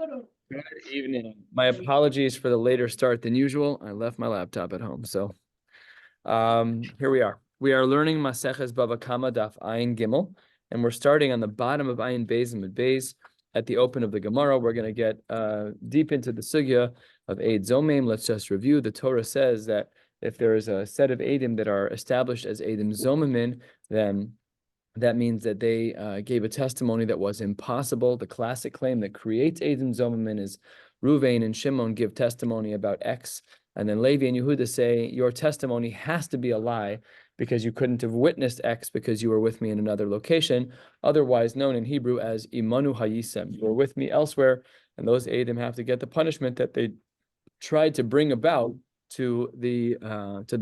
Good evening. My apologies for the later start than usual. I left my laptop at home. So here we are. We are learning Maseches Bava Kama Daf Ayin Gimel, and we're starting on the bottom of Ayin Beis and Mid Beis at the open of the Gemara. We're going to get deep into the sugya of Eid Zomim. Let's just review. The Torah says that if there is a set of Eidim that are established as Eidim Zomimin, then that means that they gave a testimony that was impossible. The classic claim that creates Eidim Zomimin is Ruvain and Shimon give testimony about X, and then Levi and Yehuda say, your testimony has to be a lie because you couldn't have witnessed X because you were with me in another location, otherwise known in Hebrew as Imanu Hayisem. You were with me elsewhere, and those Eidim have to get the punishment that they tried to bring about to the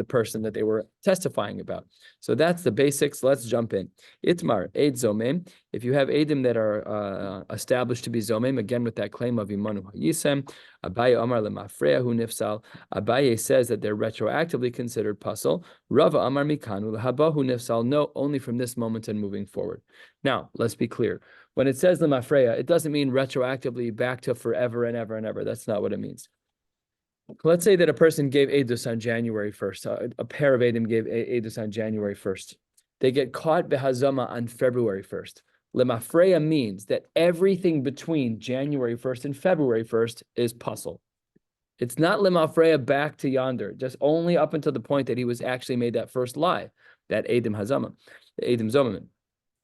person that they were testifying about. So that's the basics. Let's jump in. Itmar, Eid Zomem. If you have Eidim that are established to be Zomem, again with that claim of Imanu Hayisem, Abaye Amar Lemafreya Hu Nifsal. Abaye says that they're retroactively considered puzzle. Rava Amar Mikanu Lehaba Hu Nifsal. No, only from this moment and moving forward. Now, let's be clear. When it says Lemafreya, it doesn't mean retroactively back to forever and ever and ever. That's not what it means. Let's say that a person gave Eidus on January 1st. A pair of Eidim gave Eidus on January 1st. They get caught behazama on February 1st. Lemafreya means that everything between January 1st and February 1st is puzzle. It's not lemafreya back to yonder, just only up until the point that he was actually made that first lie, that Eidim hazama, the Eidim zomamin.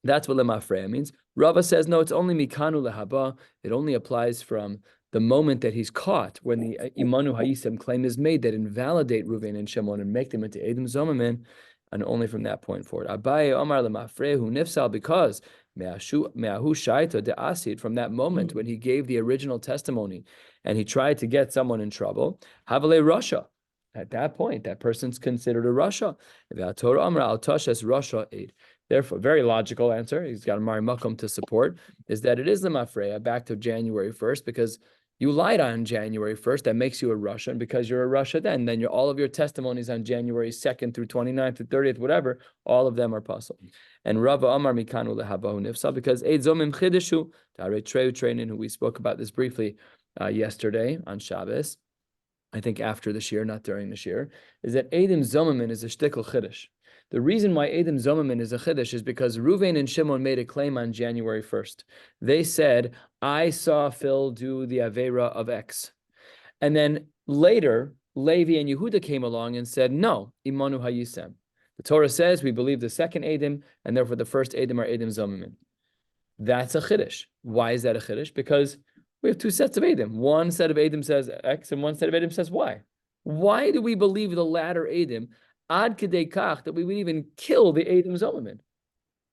That's what lemafreya means. Rava says, no, it's only mikanu lehaba. It only applies from the moment that he's caught, when the Imanu Hayisem claim is made that invalidate Ruvain and Shimon and make them into Eidim Zomamin, and only from that point forward. Abaye Omar Lemafrehu Nifsal, because Me'ahu Shaita de Asid, from that moment when he gave the original testimony and he tried to get someone in trouble, Havale Rasha. At that point, that person's considered a Rasha. Torah Amar Al Tashes Rasha Eid. Therefore, very logical answer, he's got a Mari Makom to support, is that it is the Mafreya back to January 1st, because you lied on January 1st, that makes you a Rasha, and because you're a Rasha then all of your testimonies on January 2nd through 29th to 30th, whatever, all of them are possible. And Rava Amar Mikanu Lehabahu Nifsa, because Eid Zomim Chidishu, Tare Treu Trainin, who we spoke about this briefly yesterday on Shabbos, I think after the shiur, not during the shiur, is that Eidim Zomamin is a shtickle chiddush. The reason why Eidim Zomamin is a chiddush is because Ruvain and Shimon made a claim on January 1st. They said, I saw Phil do the Avera of X. And then later, Levi and Yehuda came along and said, no, Imanu Hayisem. The Torah says we believe the second Eidim, and therefore the first Eidim are Eidim Zomamin. That's a chiddush. Why is that a chiddush? Because we have two sets of Eidim. One set of Eidim says X, and one set of Eidim says Y. Why do we believe the latter Eidim, ad kedei kach, that we would even kill the Eidim Zomamin?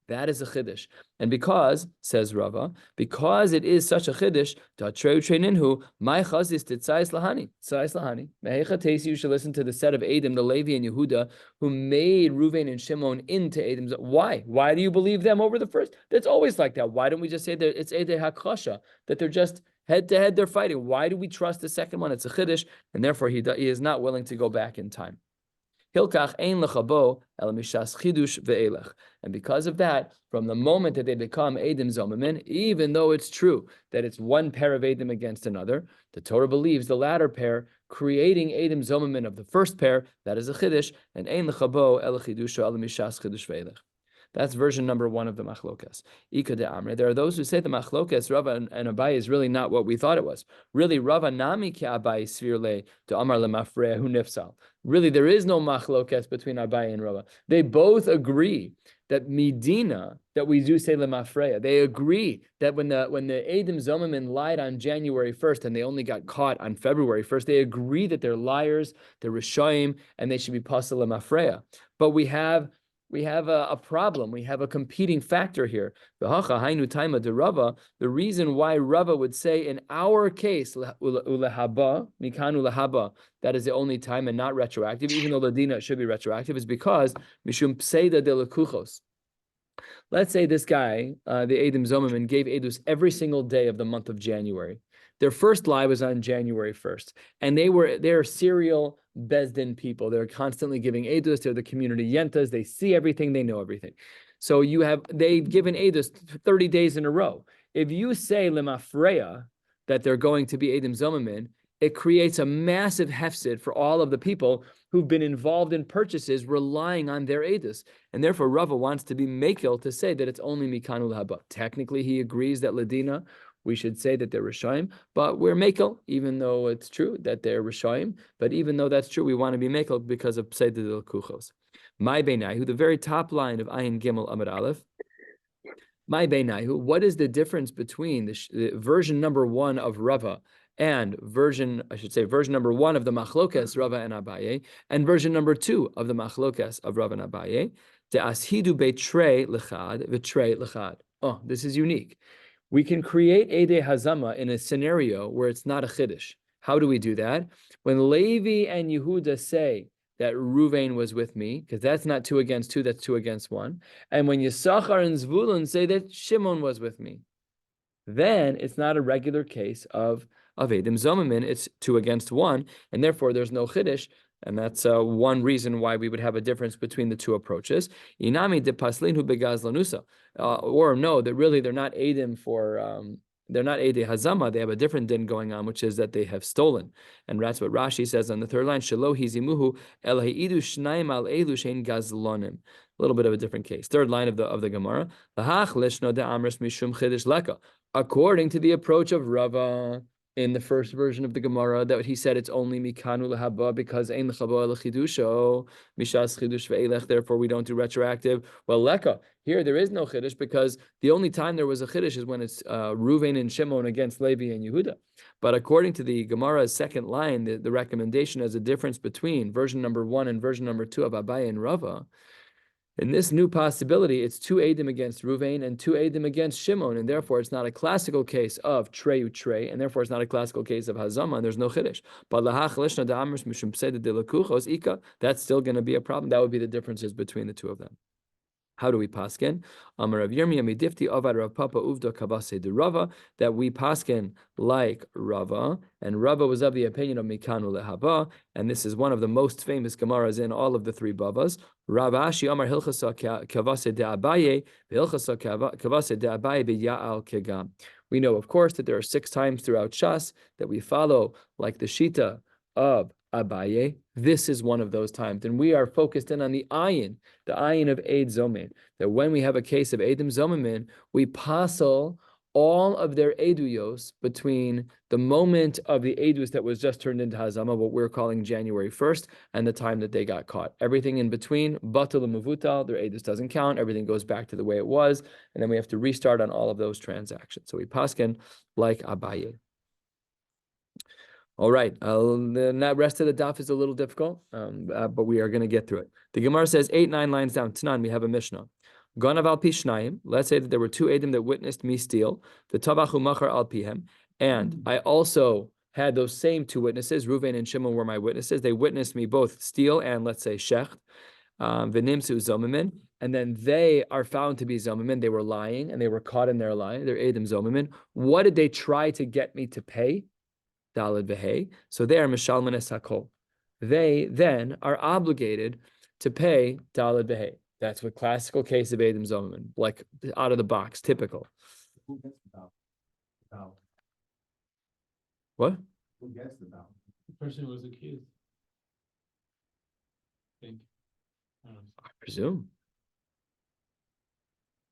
That is a chiddush. And because, says Rava, because it is such a chiddush, my chazis titzais lahani. Tzais lahani. Mehecha you should listen to the set of Eidim, the Levi and Yehuda, who made Ruvain and Shimon into Eidim. Why? Why do you believe them over the first? That's always like that. Why don't we just say that it's Eidei HaKasha, that they're just head to head, they're fighting? Why do we trust the second one? It's a chiddush, and therefore he is not willing to go back in time. Hilkach ein lechabo el mishas chidush ve'elech. And because of that, from the moment that they become Eidim Zomamin, even though it's true that it's one pair of Eidim against another, the Torah believes the latter pair, creating Eidim Zomamin of the first pair, that is a chiddush, and ein lechabo el chidusha el mishas chidush ve'elech. That's version number one of the machlokas. Ika de Amre. There are those who say the machlokas, Rava and Abaye, is really not what we thought it was. Really, Rava nami ke Abaye svirle to Amar lemafreya hu nifsal. Really, there is no machlokas between Abaye and Rava. They both agree that Medina, that we do say lemafreya. They agree that when the Eidim Zomamin lied on January 1st and they only got caught on February 1st, they agree that they're liars, they're rishoyim, and they should be pasal lemafreya. But we have a problem. We have a competing factor here. The reason why Rava would say in our case, ulehaba, mikanu lehaba, that is the only time and not retroactive, even though the dina should be retroactive, is because mishum pseida de lekuchos. Let's say this guy, the Eidim Zomamin, gave Eidus every single day of the month of January. Their first lie was on January 1st, and they're serial Bezdin people. They're constantly giving Eidus. They're the community yentas. They see everything. They know everything. So they've given Eidus 30 days in a row. If you say lemafreya, that they're going to be Eidim Zomamin, it creates a massive hefsid for all of the people who've been involved in purchases relying on their edus. And therefore, Rava wants to be makil to say that it's only mikanu lahaba. Technically, he agrees that ladina, we should say that they're Rishayim, but we're makil, even though it's true that they're Rishayim. But even though that's true, we want to be makil because of Seder del Kuchos. My Beinayu, the very top line of Ayin Gimel Amud Aleph, my Beinayu, what is the difference between the version number 1 of Rava and version number 1 of the Machlokas Rava and Abaye, and version number 2 of the Machlokas of Rava and Abaye? De ashidu betrei lechad v'trei lechad. Oh, this is unique. We can create Ede Hazama in a scenario where it's not a Chiddush. How do we do that? When Levi and Yehuda say that Ruvain was with me, because that's not 2 against 2, that's 2 against 1. And when Yisachar and Zvulun say that Shimon was with me, then it's not a regular case of Edim Zomamin, it's 2 against 1, and therefore there's no Chiddush, and that's one reason why we would have a difference between the 2 approaches. Inami de Paslinu begazlanusa, or no, that really they're not Edim for... they're not Eidei Hazama, they have a different din going on, which is that they have stolen. And that's what Rashi says on the 3rd line, Shelo hizimuhu el heidu shnaim al elu shein gazlonim. A little bit of a different case. 3rd line of the Gemara, Lahach lishno de amris mishum chidish leka. According to the approach of Rava, in the first version of the Gemara, that he said it's only mikanu lahaba because ein l'chabo l'chidusho mishas chidush ve'elech. Therefore, we don't do retroactive. Well, leka here there is no chiddush because the only time there was a chiddush is when it's Ruvain and Shimon against Levi and Yehuda. But according to the Gemara's 2nd line, the recommendation has a difference between version number 1 and version number 2 of Abaye and Rava. In this new possibility, it's 2 Edim against Ruvain and 2 Edim against Shimon, and therefore it's not a classical case of Treyu Trey, and therefore it's not a classical case of Hazama, and there's no Chiddush. But Lahach Lishna Da'amris Mishum Pseda de Lakuchos Ika, that's still going to be a problem. That would be the differences between the 2 of them. How do we paskin? Amar Rav Yirmiyah midifti avad Rav Papa uvda kavase de Rava, that we paskin like Rava, and Rava was of the opinion of mikanu lehaba, and this is one of the most famous Gemaras in all of the 3 Bavas. Rav Ashi Amar hilchasa kavase de Abaye, hilchasa kavase de Abaye b'ya'al kegam. We know, of course, that there are 6 times throughout Shas that we follow like the Shita of Abaye. This is one of those times, and we are focused in on the ayin of Eid Zomin, that when we have a case of Eidim Zomamin, we passel all of their Eduyos between the moment of the Edus that was just turned into Hazama, what we're calling January 1st, and the time that they got caught. Everything in between, Batul and Mavutal, their Edus doesn't count, everything goes back to the way it was, and then we have to restart on all of those transactions. So we paskin like Abaye. All right, the rest of the daf is a little difficult, but we are going to get through it. The Gemara says 8, 9 lines down. Tanan, we have a Mishnah. Ganav al pishnayim. Let's say that there were 2 Edim that witnessed me steal. The tabachu machar al pihem. And I also had those same 2 witnesses. Reuven and Shimon were my witnesses. They witnessed me both steal and, let's say, shecht. V'nimsu zomimin. And then they are found to be zomimin. They were lying, and they were caught in their lie. They're Edim zomimin. What did they try to get me to pay? Daled v'hei. So they are mishalman es hakol. They then are obligated to pay Daled v'hei. That's what classical case of Edim Zomamin, like out of the box, typical. Who gets the dollar? What? Who gets the dollar? The person who was accused. I think. I presume.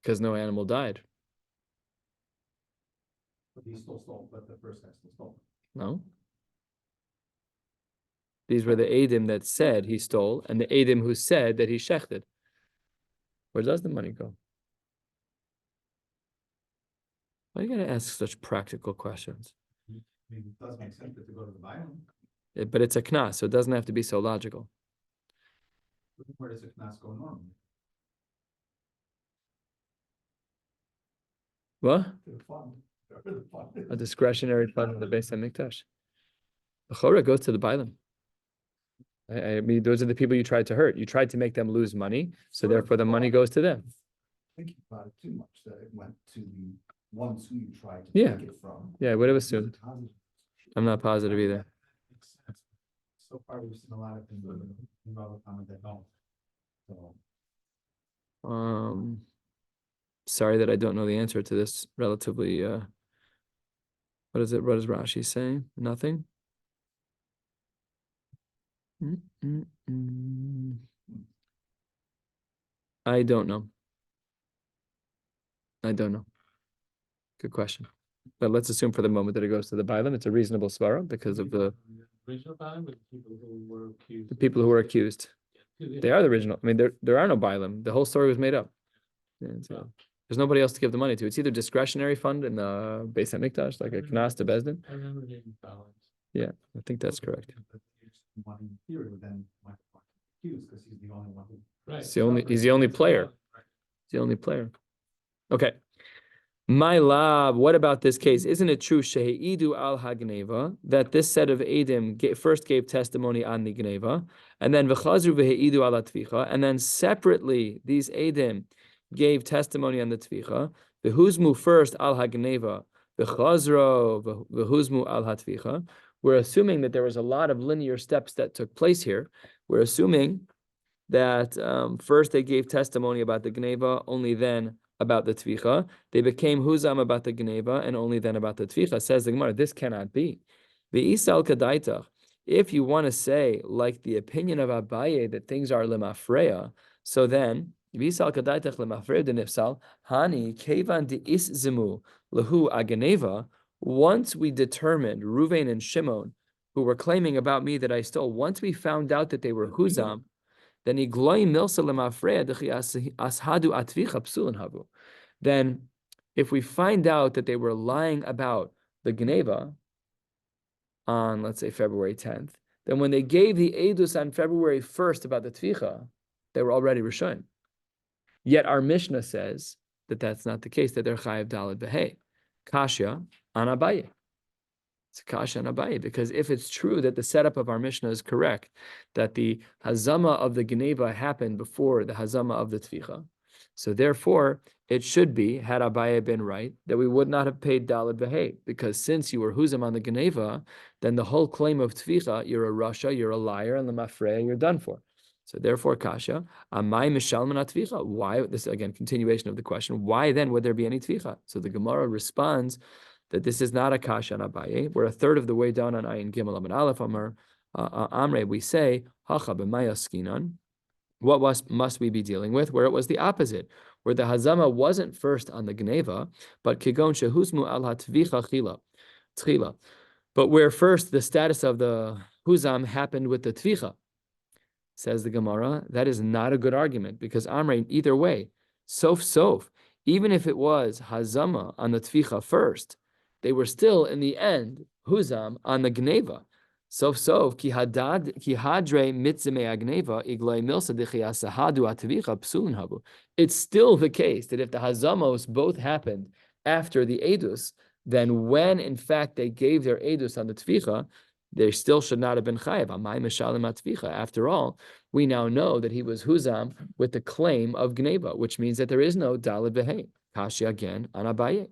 Because no animal died. But he still stole, but the first guy still stole. No. These were the Edim that said he stole, and the Edim who said that he shechted. Where does the money go? Why are you going to ask such practical questions? I mean, it does make sense to go to the Bible. But it's a knas, so it doesn't have to be so logical. Where does the knas go normally? What? To the fund. To the fund. A discretionary fund in the Beis HaMikdash. The Chorah goes to the Bailam. I mean, those are the people you tried to hurt. You tried to make them lose money, so therefore the money goes to them. Thinking about it too much, that it went to the ones who you tried to Yeah. take it from. Yeah, I would have assumed. I'm not positive either. Makes sense. So far, we've seen a lot of things in Bava comment that don't. So Sorry that I don't know the answer to this relatively What is it? What is Rashi saying? Nothing? I don't know. I don't know. Good question. But let's assume for the moment that it goes to the Bailam. It's a reasonable svara because of the Original Bailam, but the people who were accused. the people who were accused. They are the original. I mean, there are no Bailam. The whole story was made up. And so there's nobody else to give the money to. It's either discretionary fund in the Beis Hamikdash, like a knas to Bezdin. I remember reading balance. Yeah, I think that's correct. One in theory would then might be accused because he's the only one who. Right. He's the only player. He's the only player. Okay. My lab, what about this case? Isn't it true, Shehidu al Hagneva, that this set of Edim first gave testimony on the Gneva, and then V'chazru v'he'idu al Tvicha, and then separately these Edim gave testimony on the Tvicha, V'huzmu first al Hagneva, V'chazro v'huzmu al Hatvicha. We're assuming that there was a lot of linear steps that took place here. We're assuming that first they gave testimony about the Gneva, only then about the Tvicha. They became Huzam about the Gneva, and only then about the Tvicha. Says the Gemara, this cannot be. V'isal kadaitach. If you want to say, like the opinion of Abaye, that things are lemafreya, so then, v'isal kadaitach lemafreya denifsal, hani kevan de'is zimu lehu ageneva. Once we determined, Ruvain and Shimon, who were claiming about me that I stole, once we found out that they were Huzam, then then if we find out that they were lying about the Geneva on, let's say, February 10th, then when they gave the Edus on February 1st about the Tvicha, they were already Rishon. Yet our Mishnah says that that's not the case, that they're Chayav Daled Behei. Kasha on Abaye. It's Kasha on Abaye, because if it's true that the setup of our Mishnah is correct, that the Hazama of the Geneva happened before the Hazama of the Tvicha, so therefore it should be, had Abaye been right, that we would not have paid Daled Behei, because since you were Huzam on the Geneva, then the whole claim of Tvicha, you're a Rasha, you're a liar, and the Mafreya, you're done for. So therefore, Kasha, Amai Mishalman Tvicha. Why? This again, continuation of the question. Why then would there be any Tvicha? So the Gemara responds that this is not a kasha on Abaye. We're a third of the way down on Ayin Gimel Amid Aleph Amar Amre. We say Hacha b'maya skinan. What must we be dealing with? Where it was the opposite, where the Hazama wasn't first on the Gneva, but Kigon Shehusmu al Hatvicha Tchila. But where first the status of the Huzam happened with the Tvicha. Says the Gemara, that is not a good argument, because Amre, either way, sof, even if it was Hazama on the Tvicha first, they were still, in the end, Huzam on the Gneva. Sof, ki hadre mitzime agneva, iglay milsa dechiasahadu atvicha psulin habu. It's still the case that if the Hazamos both happened after the Edus, then when, in fact, they gave their Edus on the Tvicha, they still should not have been chayav. Amay mishalim atvicha. After all, we now know that he was Huzam with the claim of Gneva, which means that there is no Daled Behei. Kashi again on Abaye.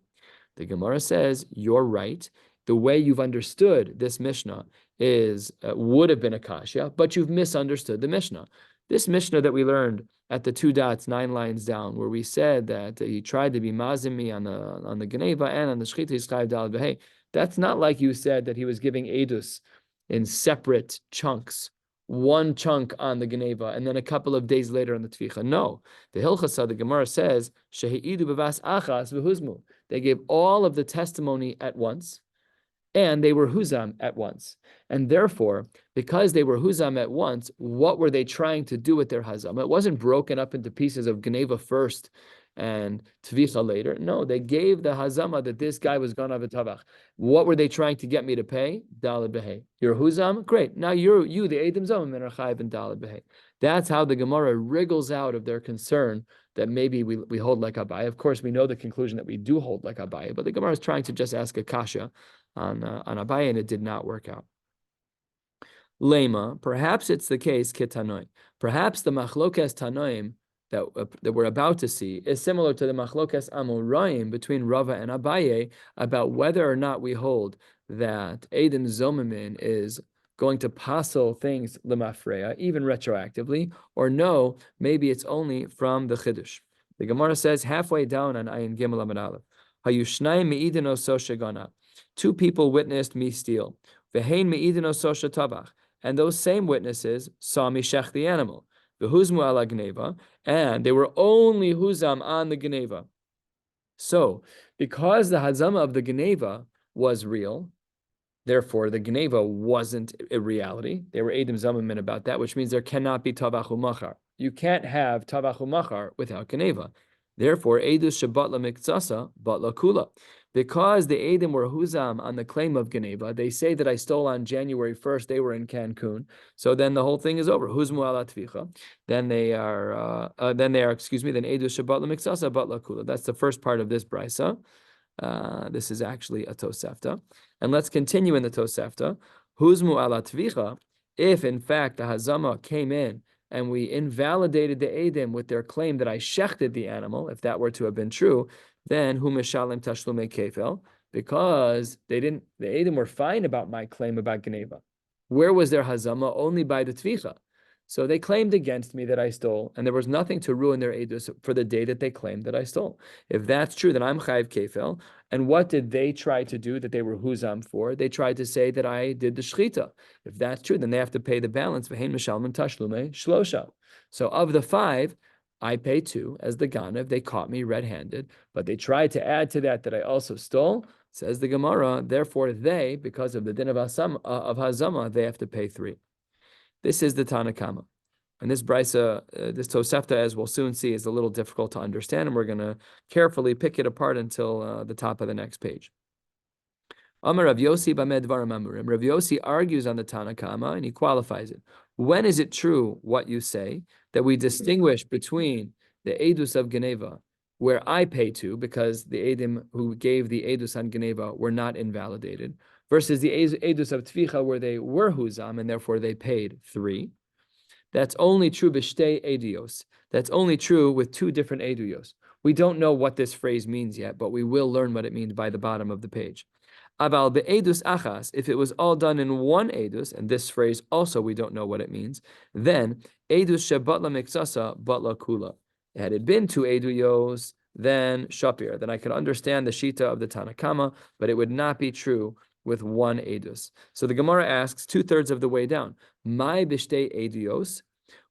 The Gemara says, you're right. The way you've understood this Mishnah is would have been a kasha, but you've misunderstood the Mishnah. This Mishnah that we learned at the 2 dots, 9 lines down, where we said that he tried to be mazimi on the Geneva and on the Shchita Yischayev Daled Behei. That's not like you said that he was giving edus in separate chunks. One chunk on the Geneva, and then a couple of days later on the Tvicha. No, the Hilchasa, the Gemara says, Shehi'idu b'vas achas v'huzmu. They gave all of the testimony at once, and they were Huzam at once. And therefore, because they were Huzam at once, what were they trying to do with their Hazam? It wasn't broken up into pieces of Geneva first and Tvicha later. No, they gave the Hazama that this guy was Ganav v'Tavach. What were they trying to get me to pay? Daled Behei. You're Huzam? Great. Now you, the Eidim Zomim, and are Chayiv and Daled Behei. That's how the Gemara wriggles out of their concern that maybe we hold like Abaye. Of course, we know the conclusion that we do hold like Abaye, but the Gemara is trying to just ask a kasha on Abaye, and it did not work out. Lema, perhaps it's the case, Ketanoi. Perhaps the Machlokes Tanoim that we're about to see is similar to the Machlokes Amoraim between Rava and Abaye about whether or not we hold that Eidim Zomimin is going to passel things lemafreya, even retroactively, or no, maybe it's only from the Chiddush. The Gemara says halfway down on Ayin Gimel Amid Aleph, Hayushnai me'idin oso shegana. 2 people witnessed me steal. V'hein me'idino sosha tabach. And those same witnesses saw me shech the animal. V'huzmu ala gneva. And they were only huzam on the gneva. So, because the hazama of the gneva was real, therefore the gneva wasn't a reality. They were edim zamamin about that, which means there cannot be tavach umachar. You can't have tavach umachar without gneva. Therefore, edus shebatla miktsasa batla kula. Because the edim were huzam on the claim of gneva, they say that I stole on January 1st. They were in Cancun, so then the whole thing is over. Huzmu ala tvicha. Then they are. Then edus shebatla miktsasa batla kula. That's the first part of this brisa. This is actually a Tosefta. And let's continue in the Tosefta. Huzmu ala tvicha. If in fact the hazama came in and we invalidated the edim with their claim that I shechted the animal, if that were to have been true, then hu mishalem tashlume kefel, because the edim were fine about my claim about gneva. Where was their hazama? Only by the tvicha. So they claimed against me that I stole, and there was nothing to ruin their edus for the day that they claimed that I stole. If that's true, then I'm chayiv kefel. And what did they try to do that they were huzam for? They tried to say that I did the shchita. If that's true, then they have to pay the balance. V'hein mishalmen tashlume shlosha. So of the 5, I pay 2 as the ganav. They caught me red-handed, but they tried to add to that I also stole. Says the Gemara. Therefore, they, because of the din of hazama, they have to pay 3. This is the Tanakama. And this brisa, this Tosefta, as we'll soon see, is a little difficult to understand, and we're going to carefully pick it apart until the top of the next page. Amar Rav Yossi b'med dvarim amurim. Rav Yossi argues on the Tanakama, and he qualifies it. When is it true what you say, that we distinguish between the edus of Geneva, where I pay 2, because the edim who gave the edus on Geneva were not invalidated, versus the edus of Tvicha, where they were huzam, and therefore they paid 3. That's only true b'shtei edios. That's only true with 2 different eduyos. We don't know what this phrase means yet, but we will learn what it means by the bottom of the page. Aval be'edus achas, if it was all done in one edus, and this phrase also we don't know what it means, then edus shebatla miksasa batla kula. Had it been 2 eduyos, then shapir, then I could understand the shita of the Tanakama, but it would not be true with 1 edus. So the Gemara asks 2/3 of the way down, Mai b'shtei eduyos,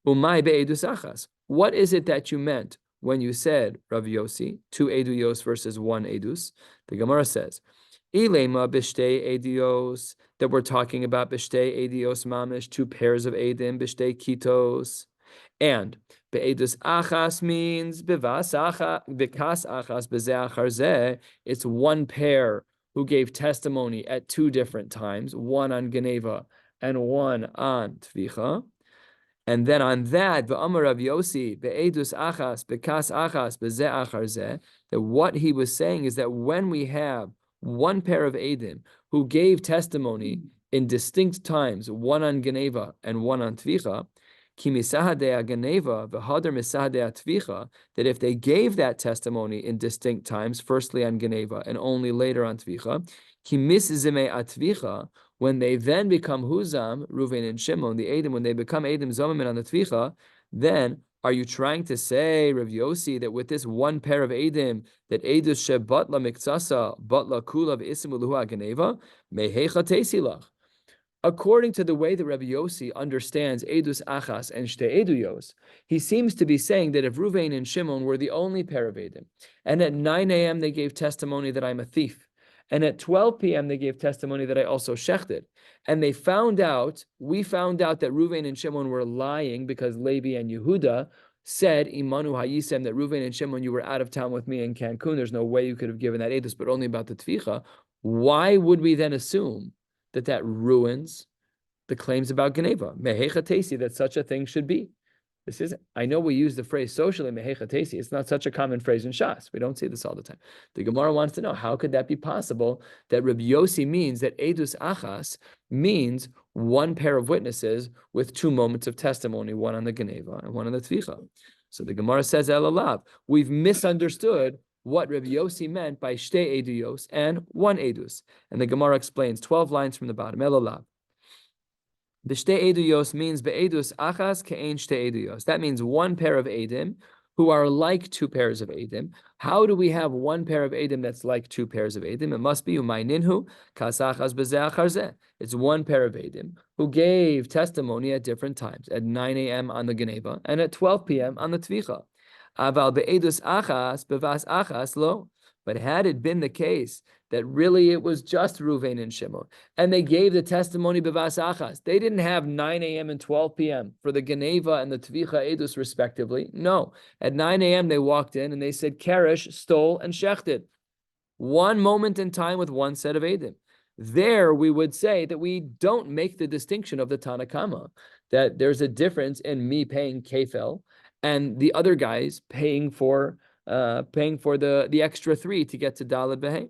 umai be'edus achas. What is it that you meant when you said, Rav Yossi, 2 eduyos versus 1 edus? The Gemara says, Ilema b'shtei eduyos, that we're talking about b'shtei eduyos mamish, 2 pairs of edim, b'shtei kitos. And be'edus achas means b'kas achas b'zeh achar zeh, it's 1 pair who gave testimony at 2 different times, 1 on Geneva and 1 on Tvicha. And then on that, v'amar Rav Yossi, be'edus achas, bekas achas, be'zeh achar zeh, that what he was saying is that when we have 1 pair of Edim who gave testimony in distinct times, 1 on Geneva and 1 on Tvicha, ki misahadei Geneva v'hader misahadei Tvicha, that if they gave that testimony in distinct times, firstly on Geneva and only later on Tvicha, ki miszimei Tvicha, when they then become Huzam, Ruvain and Shimon, the Edim, when they become Edim Zomamin on the Tvicha, then are you trying to say, Rav Yossi, that with this 1 pair of Edim, that Edus shebatla miktsasa, batla kula v'isimu luha Geneva, mehecha tesilach? According to the way that Rabbi Yossi understands Edus Achas and Shtei Eduyos, he seems to be saying that if Ruvain and Shimon were the only pair of Edim, and at 9 a.m. they gave testimony that I'm a thief, and at 12 p.m. they gave testimony that I also shechted, and we found out that Ruvain and Shimon were lying because Levi and Yehuda said, Imanu Hayisem, that Ruvain and Shimon, you were out of town with me in Cancun, there's no way you could have given that Edus, but only about the Tvicha. Why would we then assume that ruins the claims about Geneva? Mehecha tesi, that such a thing should be. This is, I know we use the phrase socially, mehecha tesi. It's not such a common phrase in Shas. We don't say this all the time. The Gemara wants to know, how could that be possible that Rabbi Yossi means that Edus Achas means 1 pair of witnesses with 2 moments of testimony, 1 on the Geneva and 1 on the Tvicha? So the Gemara says, Elalav, we've misunderstood what Rabbi Yossi meant by Shtei Eduyos and 1 Edus. And the Gemara explains 12 lines from the bottom. Elolav. The Shtei Eduyos means Be'edus Achas Ke'ein Shtei Eduyos. That means 1 pair of Edim who are like two pairs of Eidim. How do we have one pair of Eidim that's like two pairs of Eidim? It must be Umayninhu Kasachas Bezeh Acharze. It's one pair of Eidim who gave testimony at different times, at 9 a.m. on the Geneva and at 12 p.m. on the Tvicha. Aval be'edus achas bevas achas lo. But had it been the case that really it was just Ruvain and Shimon, and they gave the testimony bevas achas, they didn't have 9 a.m. and 12 p.m. for the Geneva and the Tvicha Edus respectively. No, at 9 a.m. they walked in and they said Karesh stole and shechted. One moment in time with one set of Eidim. There we would say that we don't make the distinction of the Tanakama, that there's a difference in me paying kefel and the other guys paying for the extra 3 to get to Daled Behe.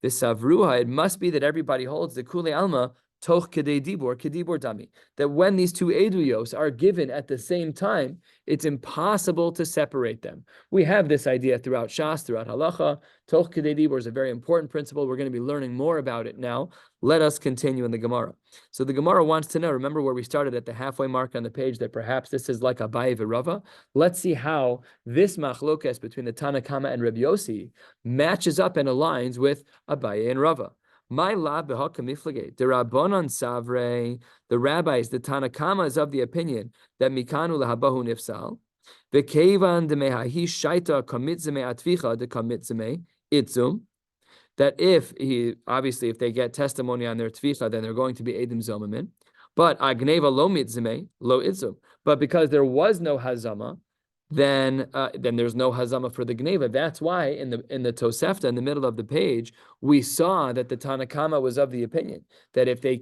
The Savruha, it must be that everybody holds the Kule Alma Toch Kedei Kedibor Dami, that when these two Eduyos are given at the same time, it's impossible to separate them. We have this idea throughout Shas, throughout Halacha. Toch Kedei Dibor is a very important principle. We're going to be learning more about it now. Let us continue in the Gemara. So the Gemara wants to know, remember where we started at the halfway mark on the page, that perhaps this is like Abaye v'Rava? Let's see how this machlokes between the Tanakama and Rabbi Yossi matches up and aligns with Abaye and Rava. My la b'hakamiflage. The Rabbanon Savre, the rabbis, the Tanakama is of the opinion that mikanu lehabahu nifsal. V'kevan demehahi shaita kamitzeme atvicha de kamitzeme itzum. That if they get testimony on their tvicha, then they're going to be edim zomamin. But agneva lo mitzeme lo itzum. But because there was no hazama, then there's no hazama for the gneva. That's why in the Tosefta, in the middle of the page, we saw that the Tanakama was of the opinion that if the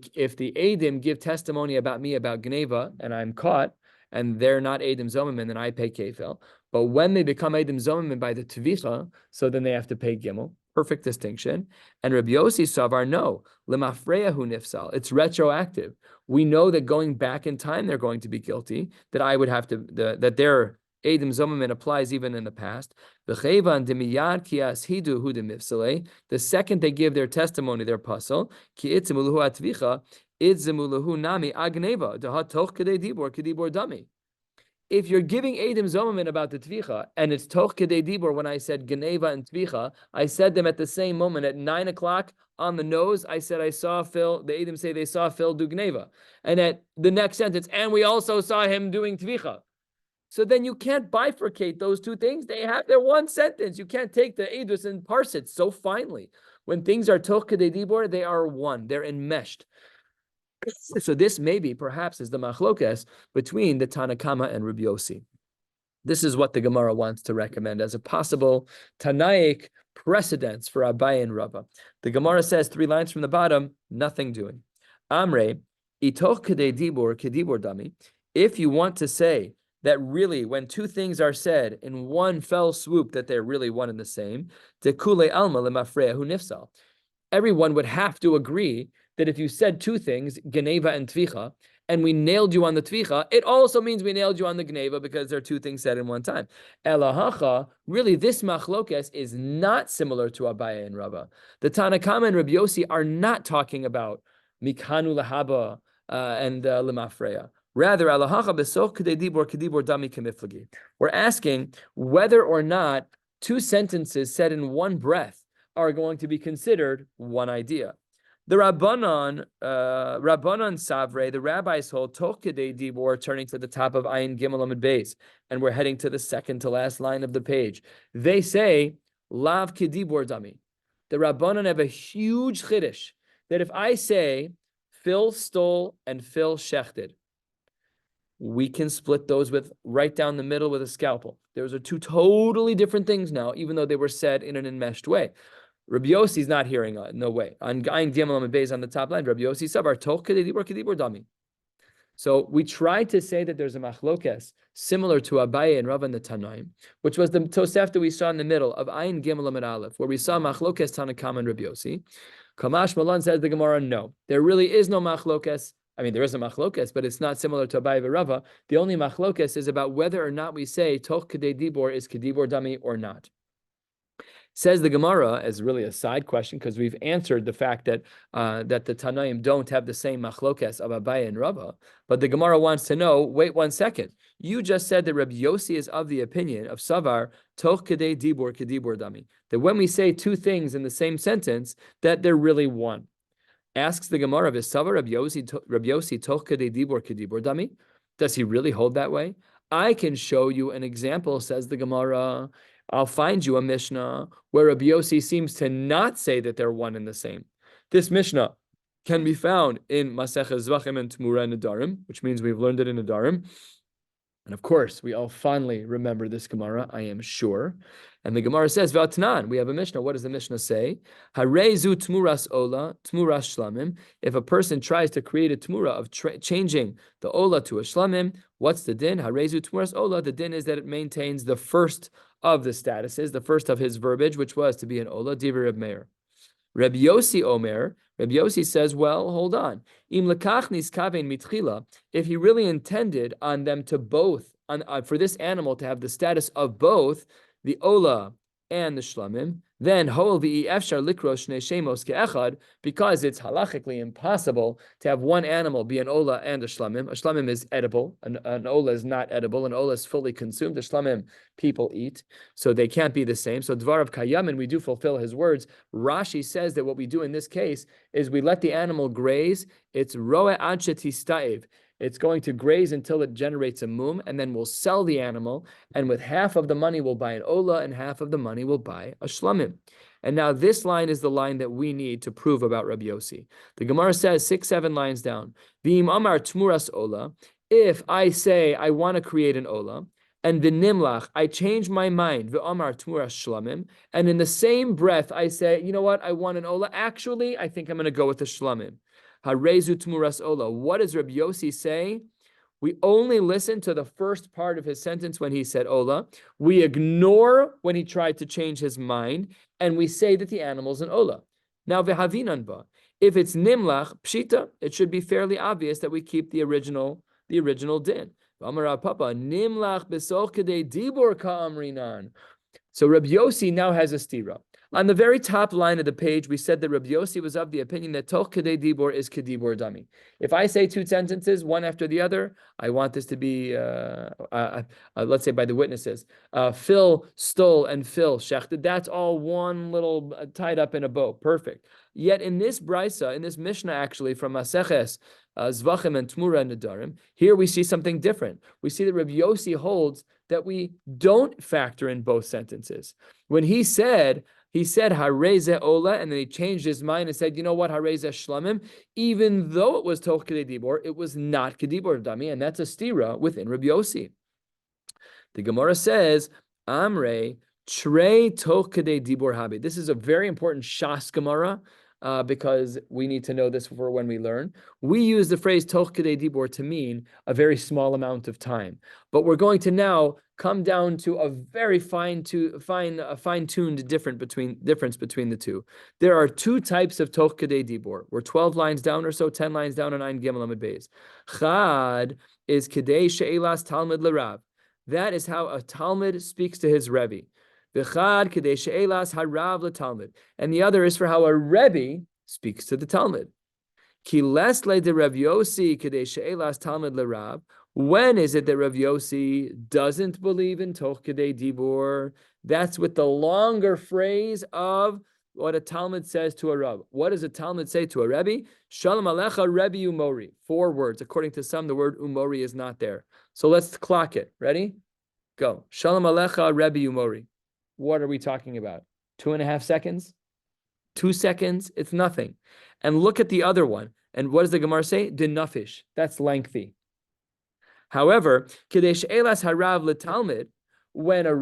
Eidim give testimony about me about gneva and I'm caught and they're not Eidim Zomamin, then I pay kefel. But when they become Eidim Zomamin by the Tvicha, so then they have to pay gimel. Perfect distinction. And Rabbi Yossi Savar, no, lemafreyahu nifsal. It's retroactive. We know that going back in time, they're going to be guilty. That I would have to that they're Eidim Zomamin applies even in the past. The second they give their testimony, their puzzle, if you're giving Eidim Zomamin about the Tvicha, and it's Toch Kedei Dibor, when I said Geneva and Tvicha, I said them at the same moment at 9 o'clock on the nose. I said I saw Phil, the Eidim say they saw Phil do Geneva. And at the next sentence, and we also saw him doing Tvicha. So then you can't bifurcate those two things. They're one sentence. You can't take the Eidus and parse it so finely. When things are Toch Kedei Dibor, they are one. They're enmeshed. So this maybe, perhaps, is the machlokes between the Tanakama and Rabbi Yossi. This is what the Gemara wants to recommend as a possible Tanaic precedence for Abaye and Rava. The Gemara says 3 lines from the bottom, nothing doing. Amre, itoch kedei dibor kedibor dami. If you want to say that really, when two things are said in one fell swoop, that they're really one and the same, tekule alma lemafreyahu nifsal. Everyone would have to agree that if you said two things, Geneva and Tvicha, and we nailed you on the Tvicha, it also means we nailed you on the Geneva because there are two things said in one time. Elahacha, really this machlokes is not similar to Abaye and Rava. The Tanakama and Rabbi Yossi are not talking about Mikanu Lahaba and Lemafreya. Rather, Elahacha besoch kedei dibor kedibor dami kemiflagi. We're asking whether or not two sentences said in one breath are going to be considered one idea. The Rabbanon Savre, the rabbis hold Toch Kedei Dibor, turning to the top of Ayin Gimel Amud Beis, and we're heading to the second to last line of the page. They say Lav Kedibor Dami. The Rabbanon have a huge chiddush that if I say Phil stole and Phil shechted, we can split those with right down the middle with a scalpel. Those are two totally different things now, even though they were said in an enmeshed way. Rabbi Yossi is not hearing it. No way. On Ayin Gimel Amud Beis on the top line, Rabbi Yossi Savar Toch Kedei Dibor Kedibor Dami. So we tried to say that there's a machlokes similar to Abaye and Rava and the Tanaim, which was the Tosefta we saw in the middle of Ayin Gimel Amud Aleph, where we saw machlokes Tanakama and Rabbi Yossi. Kamash Malan says the Gemara, no, there really is no machlokes. I mean, there is a machlokes, but it's not similar to Abaye and Rava. The only machlokes is about whether or not we say Toch Kedei Dibor is Kedibor Dami or not. Says the Gemara, as really a side question, because we've answered the fact that that the Tanaim don't have the same machlokes of Abaye and Rava, but the Gemara wants to know, wait 1 second. You just said that Rabbi Yossi is of the opinion of Savar, toch kedei dibur kedibur dami, that when we say two things in the same sentence, that they're really one. Asks the Gemara, is Savar Rabbi Yossi toch kedei dibur kedibur dami? Does he really hold that way? I can show you an example, says the Gemara. I'll find you a Mishnah where Rabbi Yossi seems to not say that they're one and the same. This Mishnah can be found in Maseches Zvachim and Tmura Nedarim, which means we've learned it in Nedarim. And of course, we all fondly remember this Gemara, I am sure. And the Gemara says, V'atnan, we have a Mishnah. What does the Mishnah say? Harezu tmuras ola, tmuras shlamim. If a person tries to create a tmura of changing the ola to a shlamim, what's the din? Harezu tmuras ola. The din is that it maintains the first of the statuses, the first of his verbiage, which was to be an ola, divrei Reb Meir. Rabbi Yossi Omer, Rabbi Yossi says, well, hold on. Im lekach niskaven mitchila, if he really intended on them to both, for this animal to have the status of both the ola and the shlamim, then hol v'i efshar likro shnei shemos ke'echad, because it's halachically impossible to have one animal be an ola and a shlamim. A shlamim is edible, an ola is not edible, an ola is fully consumed, a shlamim people eat, so they can't be the same. So dvar of kayamin, we do fulfill his words. Rashi says that what we do in this case is we let the animal graze. It's roe ad shetistaev. It's going to graze until it generates a mum, and then we'll sell the animal, and with half of the money we'll buy an ola, and half of the money we'll buy a shlamim. And now this line is the line that we need to prove about Rabbi Yossi. The Gemara says 6-7 lines down, V'im amar tmuras ola, if I say I want to create an ola, and v'nimlach, I change my mind, v'amar tmuras shlamim, and in the same breath I say, you know what, I want an ola, actually I think I'm going to go with the shlamim. Harezu tmuras ola. What does Rabbi Yossi say? We only listen to the first part of his sentence when he said ola. We ignore when he tried to change his mind, and we say that the animal's an ola. Now vehavinanba. If it's nimlach pshita, it should be fairly obvious that we keep the original din. Amar Papa nimlach besoch kedei dibur ka'amrinan. So Rabbi Yossi now has a stira. On the very top line of the page, we said that Rabbi Yossi was of the opinion that toch kedei dibur is kedibur dami. If I say two sentences, one after the other, I want this to be, let's say by the witnesses, Phil stole and Phil shechted. That's all one little tied up in a bow. Perfect. Yet in this brisa, in this Mishnah actually from Maseches, Zvachim and Tmura Nedarim, here we see something different. We see that Rabbi Yossi holds that we don't factor in both sentences. When he said Hareze Ola, and then he changed his mind and said, you know what, Hareze Shlamim, even though it was Toch Kedei Dibor, it was not Kedibor Dami, and that's a stira within Rabbi Yossi. The Gemara says, Amre, Trei Toch Kedei Dibor Habi. This is a very important Shas Gemara, because we need to know this for when we learn. We use the phrase Toch Kedei Dibor to mean a very small amount of time. But we're going to now come down to a very fine-tuned difference between the two. There are two types of Toch Kedei Dibor. We're 12 lines down or so, 10 lines down on Ein Gimel Amud Beis. Chad is Kedei She'elas Talmud L'Rav. That is how a Talmud speaks to his Rebbe. V'chad Kedei She'elas Harav L'Talmud. And the other is for how a Rebbe speaks to the Talmud. Ki lesle de Rav Yossi Kedei She'elas Talmud L'Rav. When is it that Rav Yossi doesn't believe in Toch Kedei Dibur? That's with the longer phrase of what a Talmud says to a Rav. What does a Talmud say to a Rebbe? Shalom Alecha Rebbe Umori. 4 words. According to some, the word Umori is not there. So let's clock it. Ready? Go. Shalom Alecha Rebbe Umori. What are we talking about? 2.5 seconds? 2 seconds? It's nothing. And look at the other one. And what does the Gemara say? Dinafish. That's lengthy. However, Kedei She'elas Harav L'Talmud, when a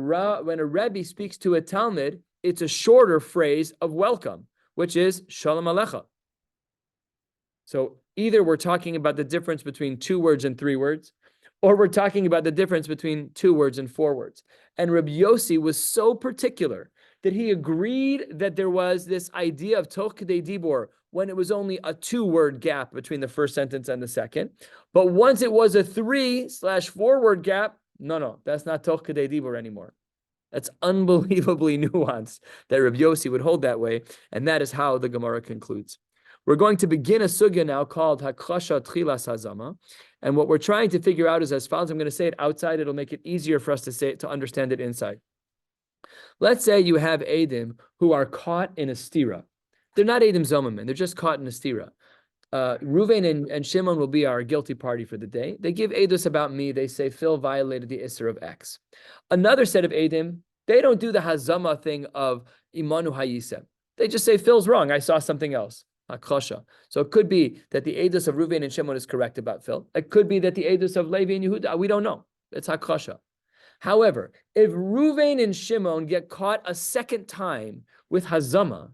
Rebbe speaks to a Talmud, it's a shorter phrase of welcome, which is Shalom Alecha. So either we're talking about the difference between 2 words and 3 words, or we're talking about the difference between 2 words and 4 words. And Rabbi Yossi was so particular that he agreed that there was this idea of Toch Kedei Dibor when it was only a 2-word gap between the first sentence and the second. But once it was a 3/4 word gap, no, that's not Toch Kedei Dibor anymore. That's unbelievably nuanced that Rabbi Yossi would hold that way, and that is how the Gemara concludes. We're going to begin a sugya now called Hakrasha Tchilas Hazama, and what we're trying to figure out is as follows. I'm going to say it outside; it'll make it easier for us to say it, to understand it inside. Let's say you have Eidim who are caught in a stira. They're not Eidim Zomamin; they're just caught in a stira. Reuven and Shimon will be our guilty party for the day. They give edus about me. They say Phil violated the Isser of X. Another set of Eidim, they don't do the Hazama thing of Imanu Hayisem. They just say Phil's wrong. I saw something else. Hakrasha. So it could be that the edus of Reuven and Shimon is correct about Phil. It could be that the edus of Levi and Yehuda, we don't know. It's Hakrasha. However, if Reuven and Shimon get caught a second time with Hazama,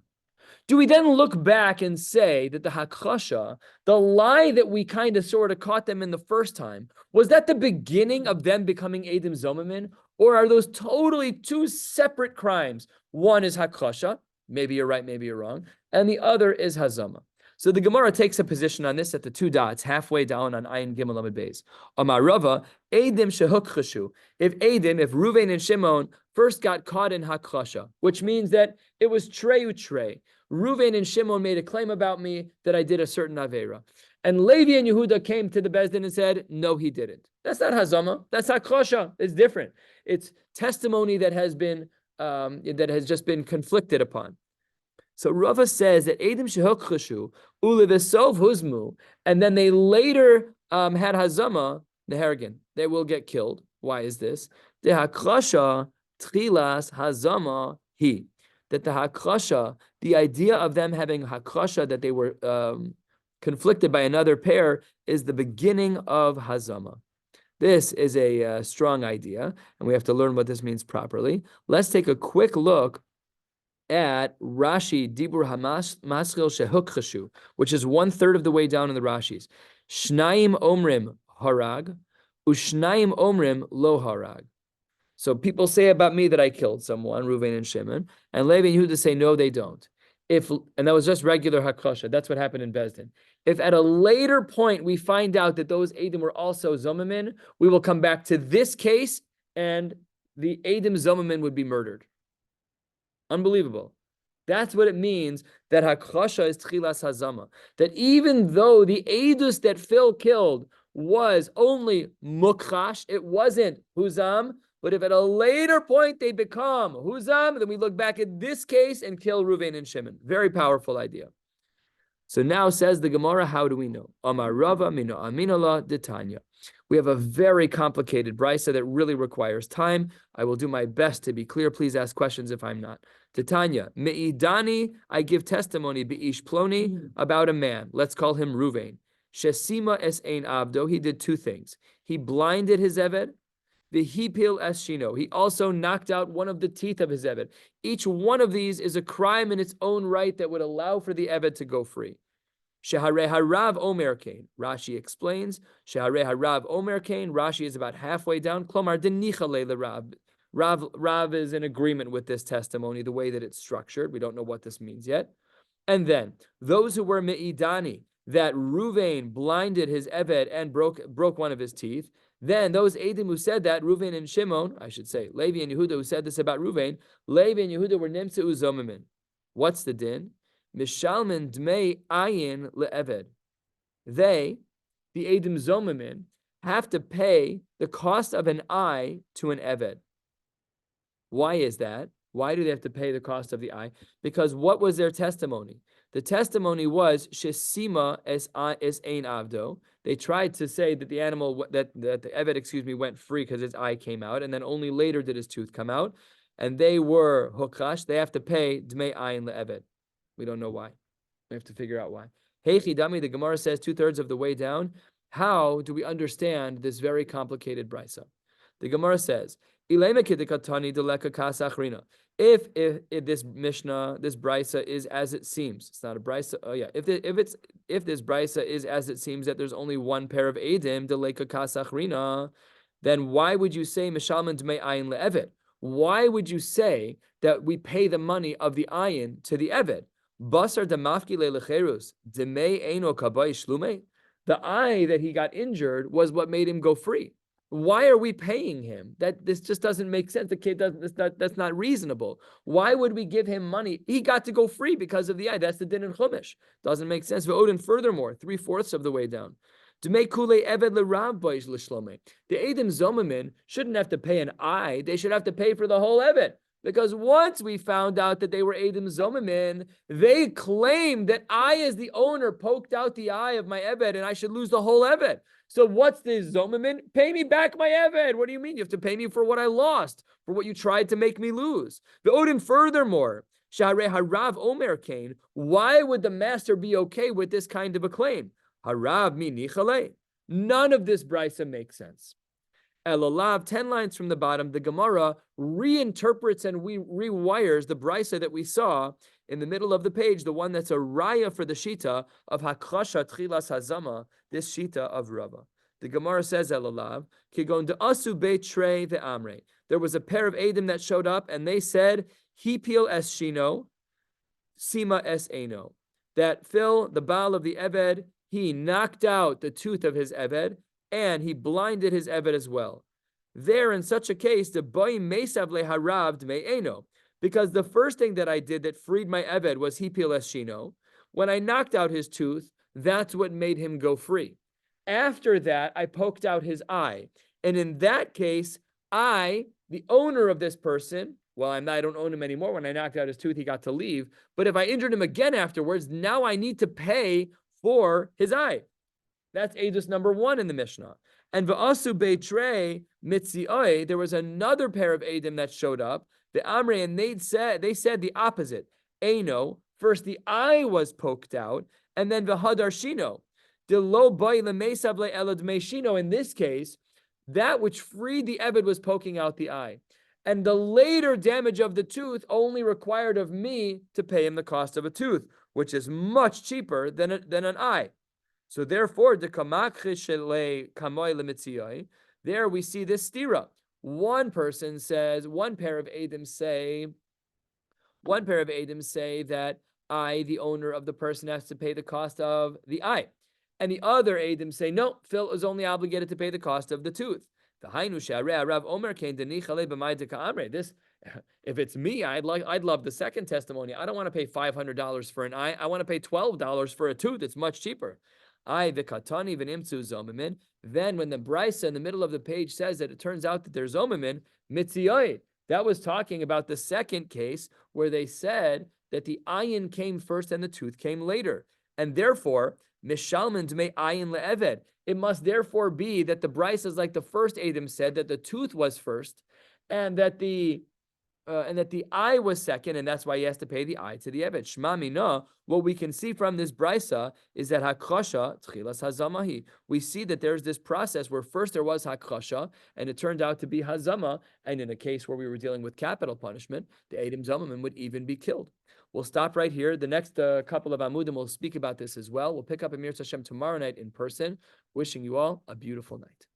do we then look back and say that the hakrasha, the lie that we kind of sort of caught them in the first time, was that the beginning of them becoming Eidim Zomamin? Or are those totally two separate crimes? One is hakrasha, maybe you're right, maybe you're wrong, and the other is hazama. So the Gemara takes a position on this at the two dots, halfway down on Ayin Gimel Amud Beis. Amar Rava, Eidim shehukchashu. If Reuven and Shimon first got caught in hakrasha, which means that it was treu trey. Reuven and Shimon made a claim about me that I did a certain avera. And Levi and Yehuda came to the Beis Din and said, no, he didn't. That's not hazama. That's hakrasha. It's different. It's testimony that has just been conflicted upon. So Rava says that Eidim shehukchashu ulevesov huzmu, and then they later had hazama, nehergen. They will get killed. Why is this? The hakrasha tchilas hazama he. That the hakrasha, the idea of them having hakrasha, that they were conflicted by another pair, is the beginning of hazama. This is a strong idea, and we have to learn what this means properly. Let's take a quick look at Rashi Dibur Hamaschil Shehukchashu, which is 1/3 of the way down in the Rashis. Shnaim Omrim Harag, Ushnaim Omrim Lo Harag. So people say about me that I killed someone, Reuven and Shimon, and Levi and Yehuda say no, they don't. And that was just regular hakrasha. That's what happened in Beis Din. If at a later point we find out that those Eidim were also Zomamin, we will come back to this case, and the Eidim Zomamin would be murdered. Unbelievable. That's what it means that hakrasha is tchilas hazama. That even though the Eidus that Phil killed was only mukrash, it wasn't huzam. But if at a later point they become huzam, then we look back at this case and kill Reuven and Shimon. Very powerful idea. So now says the Gemara, how do we know? Amar Rava mino aminala detanya. We have a very complicated brisa that really requires time. I will do my best to be clear. Please ask questions if I'm not. Detanya, me'idani, I give testimony be'ish ploni about a man. Let's call him Reuven. Shesima es ein avdo. He did two things. He blinded his eved. The hipil es shino. He also knocked out one of the teeth of his eved. Each one of these is a crime in its own right that would allow for the eved to go free. Sheharei harav omer kain. Rashi explains. Sheharei harav omer kain. Rashi is about halfway down. Klomar denicha le Rav. Rav is in agreement with this testimony, the way that it's structured. We don't know what this means yet. And then those who were me'idani, that Reuven blinded his eved and broke one of his teeth. Then those Eidim who said that, Reuven and Shimon, I should say, Levi and Yehuda who said this about Reuven, Levi and Yehuda were nimtzeu zomamin. What's the din? Mishalmin dmei ayin le'eved. They, the Eidim zomamin, have to pay the cost of an eye to an eved. Why is that? Why do they have to pay the cost of the eye? Because what was their testimony? The testimony was shesima es ein avdo. They tried to say that the animal, that the eved, went free because his eye came out, and then only later did his tooth come out. And they were hukash. They have to pay dmei ayin le'eved. We don't know why. We have to figure out why. Hey chidami, the Gemara says 2/3 of the way down. How do we understand this very complicated brisa? The Gemara says, if this Mishnah, this brisa is as it seems, it's not a brisa. Oh yeah, if this brisa is as it seems that there's only one pair of edim, deleka kasachrina, then why would you say mishalman dmei ayin le'eved? Why would you say that we pay the money of the ayin to the eved? Basar demafki le'lecherus dmei eino kabay shlume. The eye that he got injured was what made him go free. Why are we paying him? This just doesn't make sense. The kid doesn't. That's not reasonable. Why would we give him money? He got to go free because of the eye. That's the din in Chumash. Doesn't make sense. Odin, furthermore, 3/4 of the way down. To make kule eved l'rabbois l'shlome. The Eidim Zomamin shouldn't have to pay an eye. They should have to pay for the whole eved. Because once we found out that they were Eidim Zomamin, they claimed that I, as the owner, poked out the eye of my eved and I should lose the whole eved. So what's this Zomamin? Pay me back my eved. What do you mean? You have to pay me for what I lost, for what you tried to make me lose. The Odin, furthermore, Share Harav Omer Kane, why would the master be okay with this kind of a claim? Harav mi nichale. None of this brisa makes sense. Elalav, 10 lines from the bottom, the Gemara reinterprets and rewires the brisa that we saw in the middle of the page, the one that's a raya for the shita of Hakrasha Tchilas Hazama, this shita of Rava. The Gemara says, Elalav, Kigon de Asu Beitre ve'amre. There was a pair of Eidim that showed up and they said, Hipil es Shino, Sima es Eno. That Phil, the Baal of the Eved, he knocked out the tooth of his Eved, and he blinded his Eved as well. There, in such a case, the boy mesav leharavd me'eno, because the first thing that I did that freed my Eved was hipil es shino. When I knocked out his tooth, that's what made him go free. After that, I poked out his eye. And in that case, I, the owner of this person, well, I don't own him anymore. When I knocked out his tooth, he got to leave. But if I injured him again afterwards, now I need to pay for his eye. That's Eidos number 1 in the Mishnah. And v'asu beitrei mitzioi, there was another pair of Eidim that showed up, the Amre, and they said the opposite. Eno, first the eye was poked out, and then v'hadar shino. De lo boy lemesav le'elad meishino, in this case, that which freed the Eved was poking out the eye. And the later damage of the tooth only required of me to pay him the cost of a tooth, which is much cheaper than an eye. So therefore, there we see this stira. One person says, one pair of Eidim say that I, the owner of the person, has to pay the cost of the eye. And the other Eidim say, no, Phil is only obligated to pay the cost of the tooth. This, if it's me, I'd love the second testimony. I don't want to pay $500 for an eye. I want to pay $12 for a tooth. It's much cheaper. Then when the Brisa in the middle of the page says that it turns out that there's Zomamin, Mitziyoi, that was talking about the second case where they said that the ayin came first and the tooth came later. And therefore, Mishalman Dmei ayin le'eved. It must therefore be that the Brisa is like the first Eidim said, that the tooth was first, and that the eye was second, and that's why he has to pay the eye to the Eved. Shma mina, what we can see from this Brisa is that Hakrasha, Tchilas Hazamahi. We see that there's this process where first there was Hakrasha, and it turned out to be Hazama, and in a case where we were dealing with capital punishment, the Eidim Zamamin would even be killed. We'll stop right here. The next couple of Amudim will speak about this as well. We'll pick up Amir Hashem tomorrow night in person. Wishing you all a beautiful night.